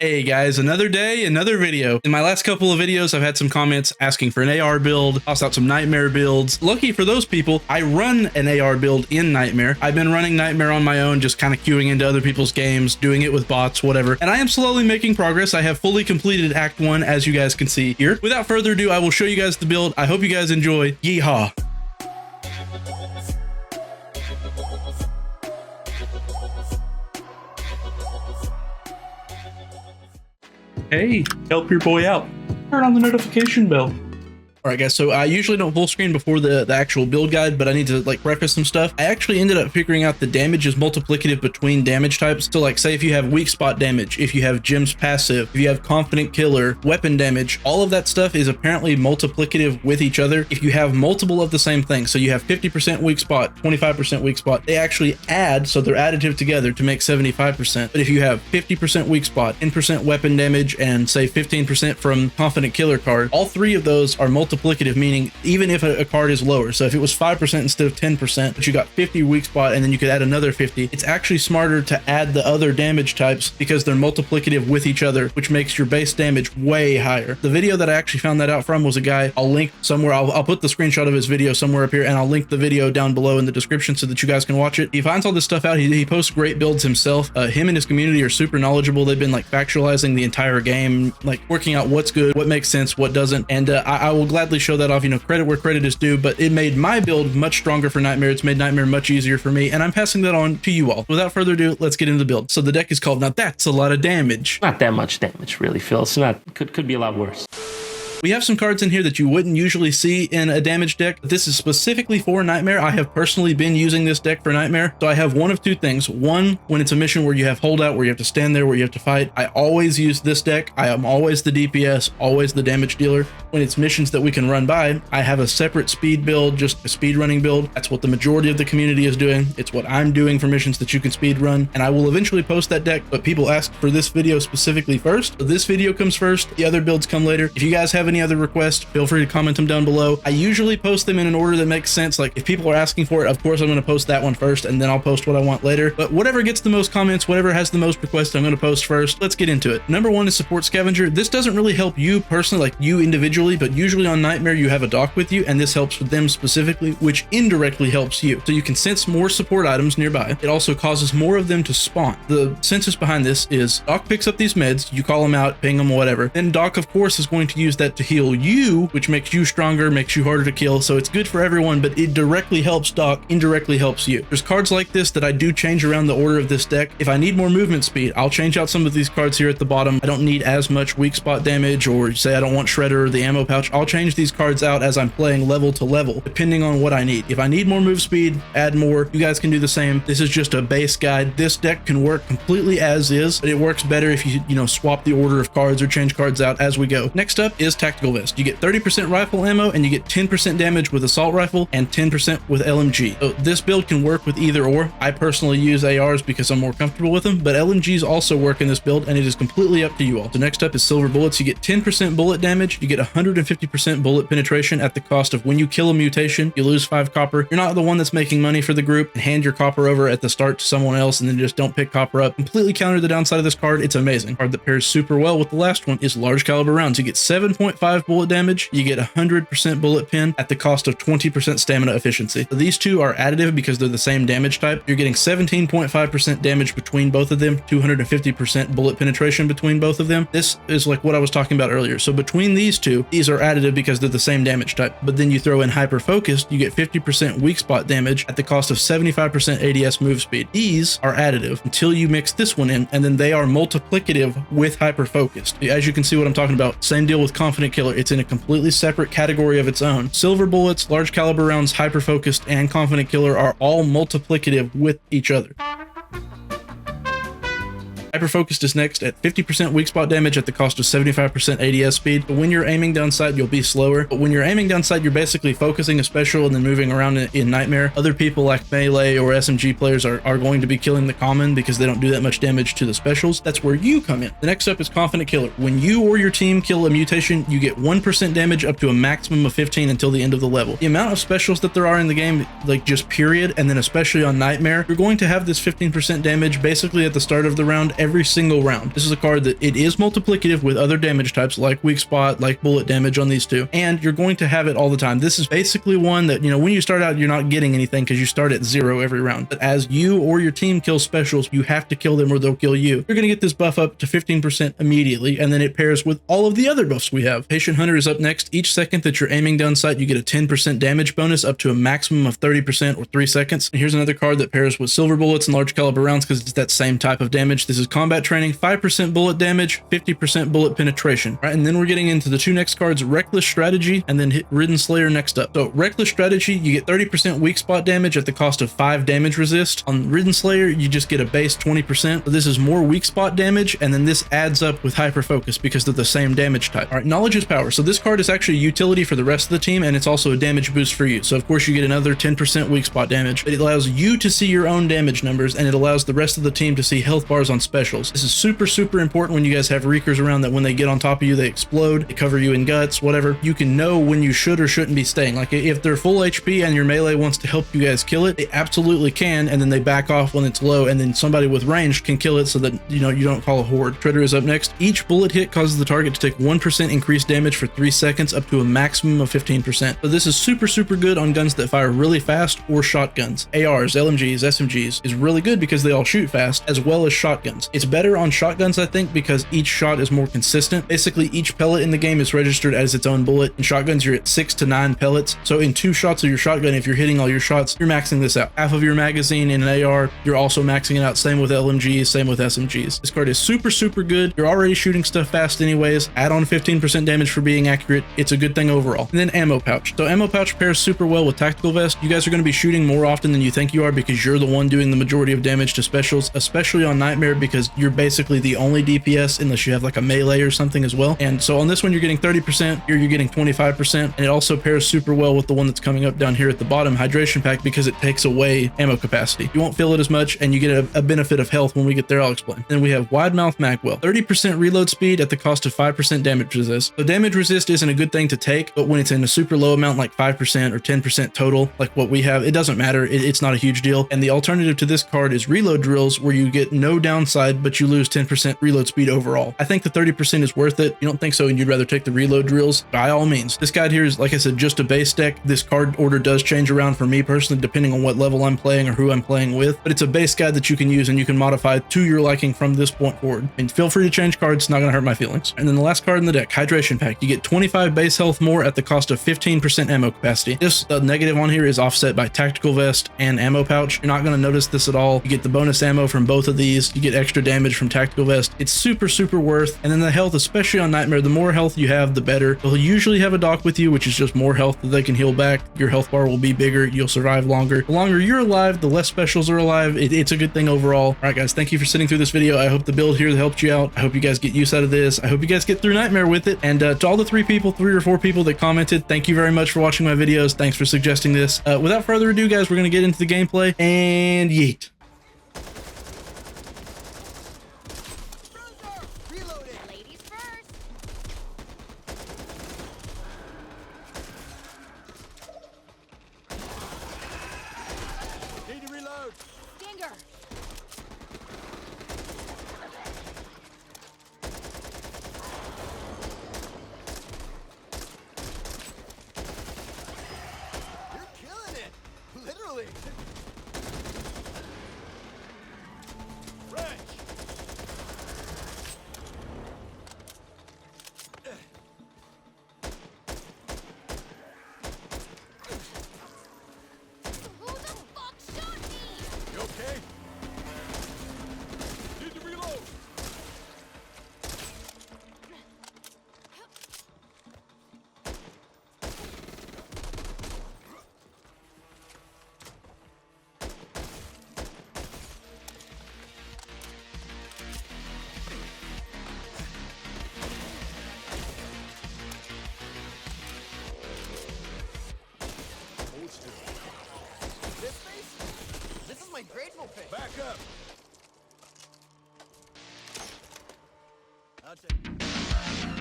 Hey guys, another day, another video. In my last couple of videos, I've had some comments asking for an AR build, tossed out some Nightmare builds. Lucky for those people, I run an AR build in Nightmare. I've been running Nightmare on my own, just kind of queuing into other people's games, doing it with bots, whatever. And I am slowly making progress. I have fully completed Act 1, as you guys can see here. Without further ado, I will show you guys the build. I hope you guys enjoy. Yeehaw! Hey, help your boy out. Turn on the notification bell. All right, guys, so I usually don't full screen before the actual build guide, but I need to like preface some stuff. I actually ended up figuring out the damage is multiplicative between damage types. So like say if you have weak spot damage, if you have Jim's passive, if you have confident killer, weapon damage, all of that stuff is apparently multiplicative with each other. If you have multiple of the same thing, so you have 50% weak spot, 25% weak spot, they actually add, so they're additive together to make 75%. But if you have 50% weak spot, 10% weapon damage, and say 15% from confident killer card, all three of those are multiplicative, meaning even if a card is lower, so if it was 5% instead of 10%, but you got 50 weak spot and then you could add another 50, it's actually smarter to add the other damage types because they're multiplicative with each other, which makes your base damage way higher. The video that I actually found that out from was a guy, I'll link somewhere, I'll put the screenshot of his video somewhere up here, and I'll link the video down below in the description so that you guys can watch it. He finds all this stuff out. He posts great builds himself. Him and his community are super knowledgeable. They've been like factualizing the entire game, like working out what's good, what makes sense, what doesn't, and I will gladly show that off, you know, credit where credit is due, but it made my build much stronger for Nightmare. It's made Nightmare much easier for me, and I'm passing that on to you all. Without further ado, let's get into the build. So the deck is called, now that's a lot of damage. Not that much damage, really, Phil. It's not, could be a lot worse. We have some cards in here that you wouldn't usually see in a damage deck. This is specifically for Nightmare. I have personally been using this deck for Nightmare. So I have one of two things. One, when it's a mission where you have holdout, where you have to stand there, where you have to fight, I always use this deck. I am always the DPS, always the damage dealer. When it's missions that we can run by, I have a separate speed build, just a speed running build. That's what the majority of the community is doing. It's what I'm doing for missions that you can speed run. And I will eventually post that deck, but people asked for this video specifically first. So this video comes first. The other builds come later. If you guys have any other requests, feel free to comment them down below. I usually post them in an order that makes sense. Like if people are asking for it, of course I'm going to post that one first, and then I'll post what I want later. But whatever gets the most comments, whatever has the most requests, I'm going to post first. Let's get into it. Number one is support scavenger. This doesn't really help you personally, like you individually, but usually on Nightmare you have a doc with you, and this helps with them specifically, which indirectly helps you. So you can sense more support items nearby. It also causes more of them to spawn. The census behind this is doc picks up these meds, you call them out, ping them, whatever. Then doc of course is going to use that to heal you, which makes you stronger, makes you harder to kill. So it's good for everyone, but it directly helps doc, indirectly helps you. There's cards like this that I do change around the order of this deck. If I need more movement speed, I'll change out some of these cards here at the bottom. I don't need as much weak spot damage, or say I don't want Shredder or the ammo pouch. I'll change these cards out as I'm playing level to level, depending on what I need. If I need more move speed, add more. You guys can do the same. This is just a base guide. This deck can work completely as is, but it works better if you swap the order of cards or change cards out as we go. Next up is tactical vest. You get 30% rifle ammo, and you get 10% damage with assault rifle and 10% with LMG. So this build can work with either or. I personally use ARs because I'm more comfortable with them, but LMGs also work in this build, and it is completely up to you all. So next up is silver bullets. You get 10% bullet damage, you get 150% bullet penetration at the cost of when you kill a mutation, you lose 5 copper. You're not the one that's making money for the group, and hand your copper over at the start to someone else and then just don't pick copper up. Completely counter the downside of this card. It's amazing. Card that pairs super well with the last one is large caliber rounds. You get 7.5 bullet damage, you get 100% bullet pin at the cost of 20% stamina efficiency. So these two are additive because they're the same damage type. You're getting 17.5% damage between both of them, 250% bullet penetration between both of them. This is like what I was talking about earlier. So between these two, these are additive because they're the same damage type. But then you throw in hyper focused, you get 50% weak spot damage at the cost of 75% ADS move speed. These are additive until you mix this one in, and then they are multiplicative with hyper focused. As you can see what I'm talking about, same deal with confident killer. It's in a completely separate category of its own. Silver bullets, large caliber rounds, hyper focused, and confident killer are all multiplicative with each other. Hyper-focused is next at 50% weak spot damage at the cost of 75% ADS speed. But when you're aiming down sight, you'll be slower. But when you're aiming down sight, you're basically focusing a special and then moving around in Nightmare. Other people like Melee or SMG players are going to be killing the common because they don't do that much damage to the specials. That's where you come in. The next up is Confident Killer. When you or your team kill a mutation, you get 1% damage up to a maximum of 15 until the end of the level. The amount of specials that there are in the game, like just period, and then especially on Nightmare, you're going to have this 15% damage basically at the start of the round every single round. This is a card that it is multiplicative with other damage types like weak spot, like bullet damage on these two, and you're going to have it all the time. This is basically one that, you know, when you start out, you're not getting anything because you start at 0 every round. But as you or your team kills specials, you have to kill them or they'll kill you. You're going to get this buff up to 15% immediately, and then it pairs with all of the other buffs we have. Patient Hunter is up next. Each second that you're aiming down sight, you get a 10% damage bonus up to a maximum of 30% or 3 seconds. And here's another card that pairs with silver bullets and large caliber rounds because it's that same type of damage. This is combat training, 5% bullet damage, 50% bullet penetration. Right, and then we're getting into the two next cards, Reckless Strategy and then Ridden Slayer next up. So Reckless Strategy, you get 30% weak spot damage at the cost of 5 damage resist. On Ridden Slayer, you just get a base 20%. So this is more weak spot damage, and then this adds up with hyper focus because they're the same damage type. All right, Knowledge is Power. So this card is actually a utility for the rest of the team, and it's also a damage boost for you. So of course you get another 10% weak spot damage. It allows you to see your own damage numbers, and it allows the rest of the team to see health bars on specials. This is super, super important when you guys have Reekers around, that when they get on top of you, they explode, they cover you in guts, whatever. You can know when you should or shouldn't be staying. Like if they're full HP and your melee wants to help you guys kill it, they absolutely can, and then they back off when it's low, and then somebody with range can kill it so that, you know, you don't call a horde. Shredder is up next. Each bullet hit causes the target to take 1% increased damage for 3 seconds up to a maximum of 15%. So this is super, super good on guns that fire really fast or shotguns. ARs, LMGs, SMGs is really good because they all shoot fast, as well as shotguns. It's better on shotguns, I think, because each shot is more consistent. Basically, each pellet in the game is registered as its own bullet. In shotguns, you're at 6 to 9 pellets. So in 2 shots of your shotgun, if you're hitting all your shots, you're maxing this out. Half of your magazine in an AR, you're also maxing it out. Same with LMGs, same with SMGs. This card is super, super good. You're already shooting stuff fast anyways. Add on 15% damage for being accurate. It's a good thing overall. And then Ammo Pouch. So Ammo Pouch pairs super well with Tactical Vest. You guys are going to be shooting more often than you think you are because you're the one doing the majority of damage to specials, especially on Nightmare, because you're basically the only DPS unless you have like a melee or something as well. And so on this one, you're getting 30%, here you're getting 25%, and it also pairs super well with the one that's coming up down here at the bottom, Hydration Pack, because it takes away ammo capacity. You won't feel it as much, and you get a benefit of health when we get there, I'll explain. Then we have Wide Mouth Magwell, 30% reload speed at the cost of 5% damage resist. So damage resist isn't a good thing to take, but when it's in a super low amount like 5% or 10% total, like what we have, it doesn't matter. It's not a huge deal. And the alternative to this card is Reload Drills, where you get no downside, but you lose 10% reload speed overall. I think the 30% is worth it. You don't think so, and you'd rather take the Reload Drills, by all means. This guide here is, like I said, just a base deck. This card order does change around for me personally, depending on what level I'm playing or who I'm playing with, but it's a base guide that you can use and you can modify to your liking from this point forward. And feel free to change cards, it's not going to hurt my feelings. And then the last card in the deck, Hydration Pack. You get 25 base health more at the cost of 15% ammo capacity. This negative on here is offset by Tactical Vest and Ammo Pouch. You're not going to notice this at all. You get the bonus ammo from both of these. You get extra damage from Tactical Vest. It's super, super worth. And then the health, especially on Nightmare, the more health you have, the better. They'll usually have a doc with you, which is just more health that they can heal back. Your health bar will be bigger. You'll survive longer. The longer you're alive, the less specials are alive. It's a good thing overall. All right, guys, thank you for sitting through this video. I hope the build here helped you out. I hope you guys get use out of this. I hope you guys get through Nightmare with it. And to all the 3 or 4 people that commented, thank you very much for watching my videos. Thanks for suggesting this. Without further ado, guys, we're going to get into the gameplay and yeet. Ladies first. Need to reload. Stinger. You're killing it. Literally. Wrench. Who the fuck shot me? You okay? Need to reload. Hold still. This face? This is my grateful face. Back up. I'll take